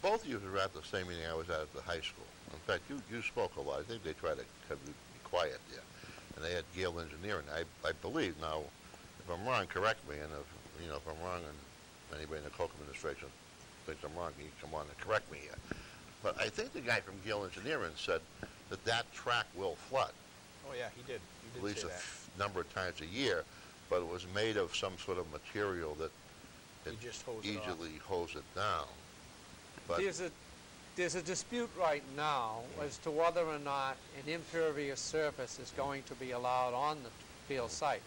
both of you were at the same meeting I was at the high school. In fact, you spoke a lot. I think they tried to be quiet there. And they had Gale Engineering. I believe, now, if I'm wrong, correct me, and if I'm wrong, and anybody in the Koch administration thinks I'm wrong, you can come on and correct me here. But I think the guy from Gale Engineering said that track will flood. Oh yeah, he did. At least a number of times a year, but it was made of some sort of material that just easily hose it down. But there's a dispute right now as to whether or not an impervious surface is going to be allowed on the field site,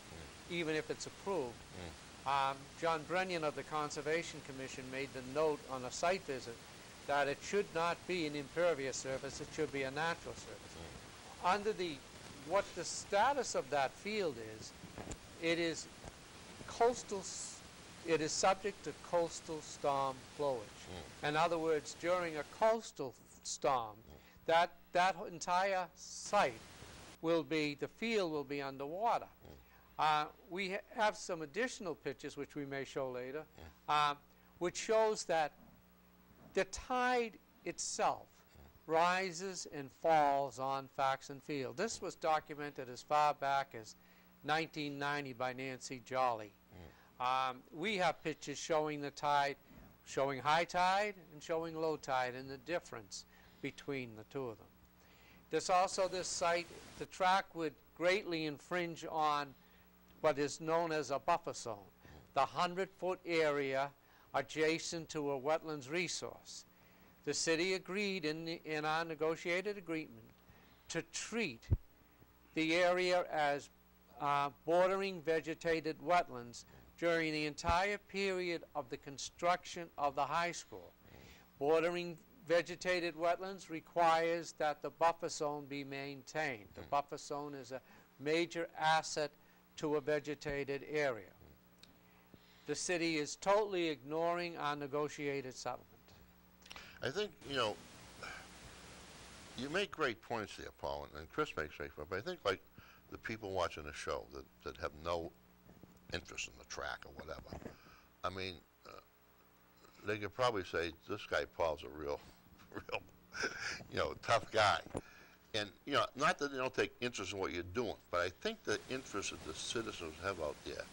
even if it's approved. John Brennan of the Conservation Commission made the note on a site visit that it should not be an impervious surface, it should be a natural surface. Under what the status of that field is, it is subject to coastal storm flowage. In other words, during a coastal storm, that entire site the field will be underwater. We have some additional pictures, which we may show later, which shows that the tide itself rises and falls on Faxon Field. This was documented as far back as 1990 by Nancy Jolly. We have pictures showing the tide, showing high tide and showing low tide, and the difference between the two of them. There's also this site, the track would greatly infringe on what is known as a buffer zone, the 100-foot area adjacent to a wetlands resource. The city agreed in our negotiated agreement to treat the area as bordering vegetated wetlands during the entire period of the construction of the high school. Bordering vegetated wetlands requires that the buffer zone be maintained. The buffer zone is a major asset to a vegetated area. The city is totally ignoring our negotiated settlement. I think, you make great points there, Paul, and Chris makes great points, but I think, like, the people watching the show that have no interest in the track or whatever, I mean, they could probably say, this guy Paul's a real, tough guy. And, not that they don't take interest in what you're doing, but I think the interest that the citizens have out there,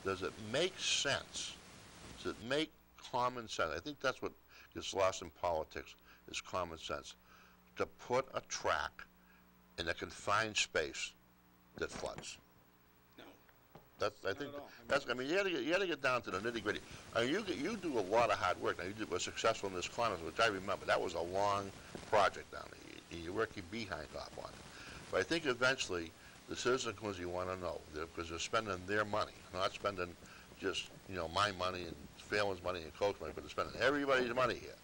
does it make sense? Does it make common sense? I think that's what gets lost in politics, is common sense. To put a track in a confined space that floods. No. I think that's. I mean, you got to get down to the nitty gritty. I mean, you do a lot of hard work. Now, you were successful in this corner, which I remember. That was a long project down there. You work your behind off on it. But I think eventually the citizens of Quincy want to know, because they're spending their money, not spending just my money and Phelan's money and Coach's money, but they're spending everybody's money here.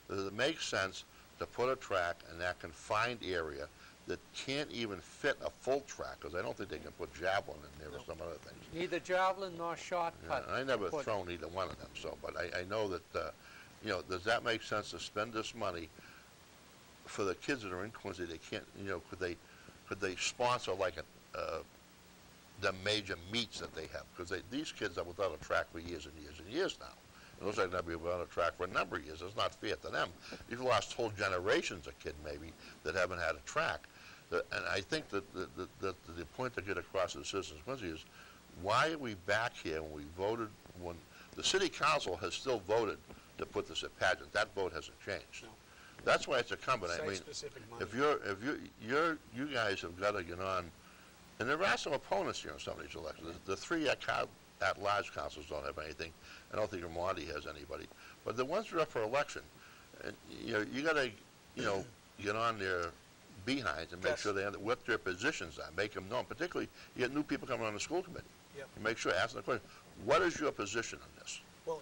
Does it make sense to put a track in that confined area that can't even fit a full track, because I don't think they can put javelin in there or some other things. Neither javelin nor shot put. I never thrown either one of them, so, but I know that, does that make sense to spend this money for the kids that are in Quincy? They can't, could they sponsor like the major meets that they have? Because these kids are without a track for years and years and years now. It looks like they'll be without a track for a number of years. It's not fair to them. You've lost whole generations of kids maybe that haven't had a track. And I think that the point to get across to the citizens of Quincy is, why are we back here when we voted, when the city council has still voted to put this at Pageant? That vote hasn't changed. No. That's why it's incumbent. I mean, if you guys have got to get on, and there are some opponents here in some of these elections. The three at-large councils don't have anything. I don't think Monty has anybody. But the ones that are up for election, and you got to get on their behinds and make sure they have what their positions are, make them known. Particularly, you get new people coming on the school committee. Yep. You make sure, ask them the question: what is your position on this? Well,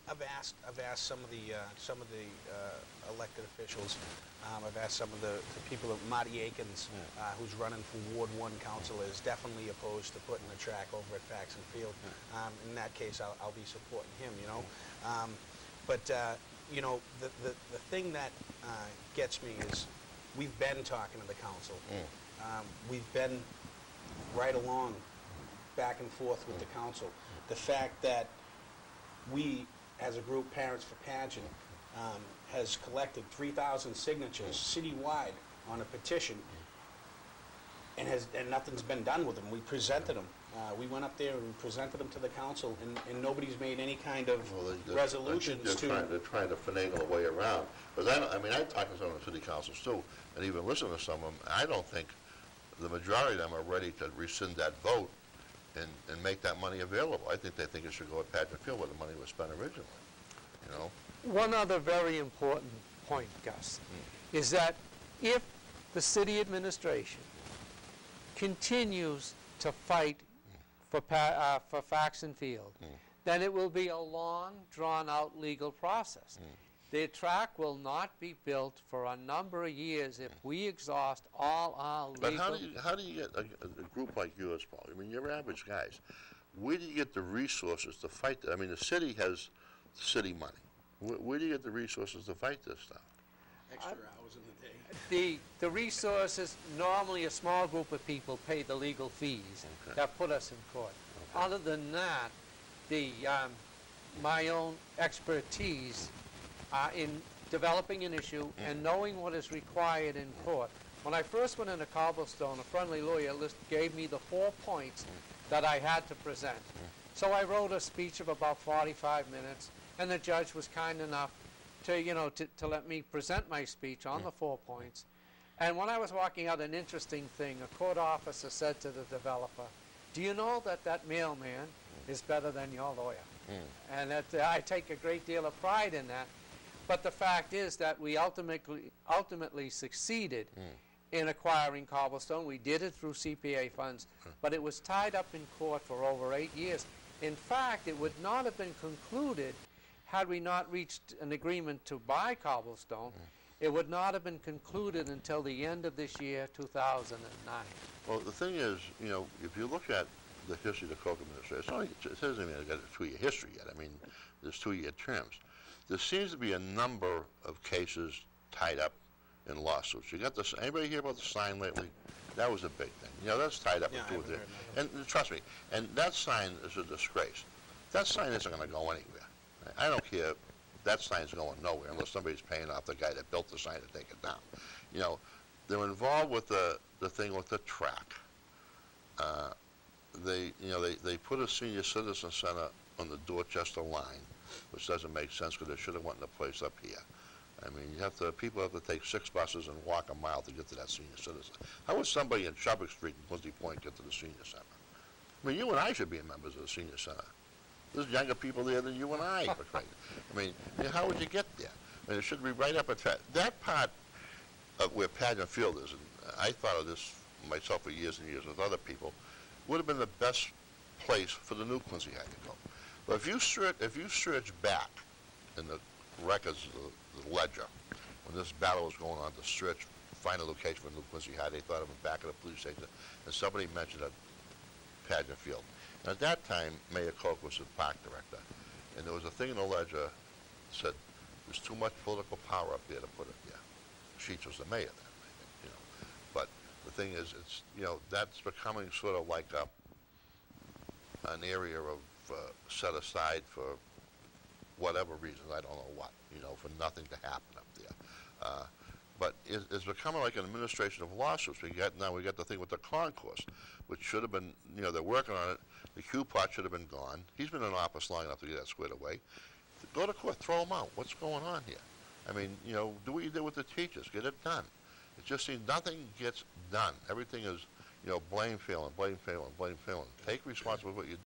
I've asked some of the elected officials. I've asked some of the people. Marty Akins, who's running for Ward 1 council, is definitely opposed to putting a track over at Faxon Field. In that case, I'll be supporting him. But the thing that gets me is, we've been talking to the council. We've been right along, back and forth with the council. The fact that we, as a group, Parents for Pageant, has collected 3,000 signatures citywide on a petition, and nothing's been done with them. We presented them. We went up there and we presented them to the council, and nobody's made any kind of resolutions I think they're trying to finagle a way around. Because I talked to some of the city councils too, and even listened to some of them. I don't think the majority of them are ready to rescind that vote and make that money available. I think they think it should go at Pageant Field where the money was spent originally. You know. One other very important point, Gus, is that if the city administration continues to fight for Faxon Field, then it will be a long, drawn-out legal process. The track will not be built for a number of years if we exhaust all our legal... But how do you get a group like yours, Paul? I mean, you're average guys. Where do you get the resources to fight that? I mean, the city has city money. Where do you get the resources to fight this stuff? Extra hours in the day. The resources, normally a small group of people pay the legal fees that put us in court. Other than that, my own expertise in developing an issue and knowing what is required in court. When I first went into Cobblestone, a friendly lawyer gave me the 4 points that I had to present. So I wrote a speech of about 45 minutes, and the judge was kind enough to let me present my speech on the 4 points. And when I was walking out, an interesting thing, a court officer said to the developer, "Do you know that that mailman is better than your lawyer?" And I take a great deal of pride in that. But the fact is that we ultimately succeeded in acquiring Cobblestone. We did it through CPA funds, but it was tied up in court for over 8 years. In fact, it would not have been concluded had we not reached an agreement to buy Cobblestone. It would not have been concluded until the end of this year, 2009. Well, the thing is, if you look at the history of the Koch administration, it doesn't even got a 2-year history yet. I mean, there's 2-year terms. There seems to be a number of cases tied up in lawsuits. You got this. Anybody hear about the sign lately? That was a big thing. That's tied up in 2 or 3. And trust me, and that sign is a disgrace. That sign isn't going to go anywhere. I don't care. That sign's going nowhere unless somebody's paying off the guy that built the sign to take it down. They're involved with the thing with the track. They put a senior citizen center on the Dorchester line, which doesn't make sense because they should have went in a place up here. I mean, people have to take 6 buses and walk a mile to get to that senior citizen. How would somebody in Chubbuck Street and Quincy Point get to the senior center? I mean, you and I should be members of the senior center. There's younger people there than you and I. I mean, how would you get there? I mean, it should be right up at that part of where Pageant Field is. And I thought of this myself for years and years with other people. Would have been the best place for the new Quincy High to go. But if you search back in the records of the ledger, when this battle was going on to find a location for new Quincy High, they thought of the back of the police station, and somebody mentioned a Pageant Field. And at that time, Mayor Koch was the park director, and there was a thing in the ledger that said there's too much political power up there to put it there. Sheets was the mayor then, I think, But the thing is, it's that's becoming sort of like an area of set aside for whatever reasons, I don't know what, for nothing to happen up there. But it's becoming like an administration of lawsuits. We got the thing with the concourse, which should have been, they're working on it. The Q pot should have been gone. He's been in office long enough to get that squared away. Go to court, throw him out. What's going on here? I mean, do what you did with the teachers. Get it done. It just seems nothing gets done. Everything is, blame failing, blame failing, blame failing. Take responsibility for what you're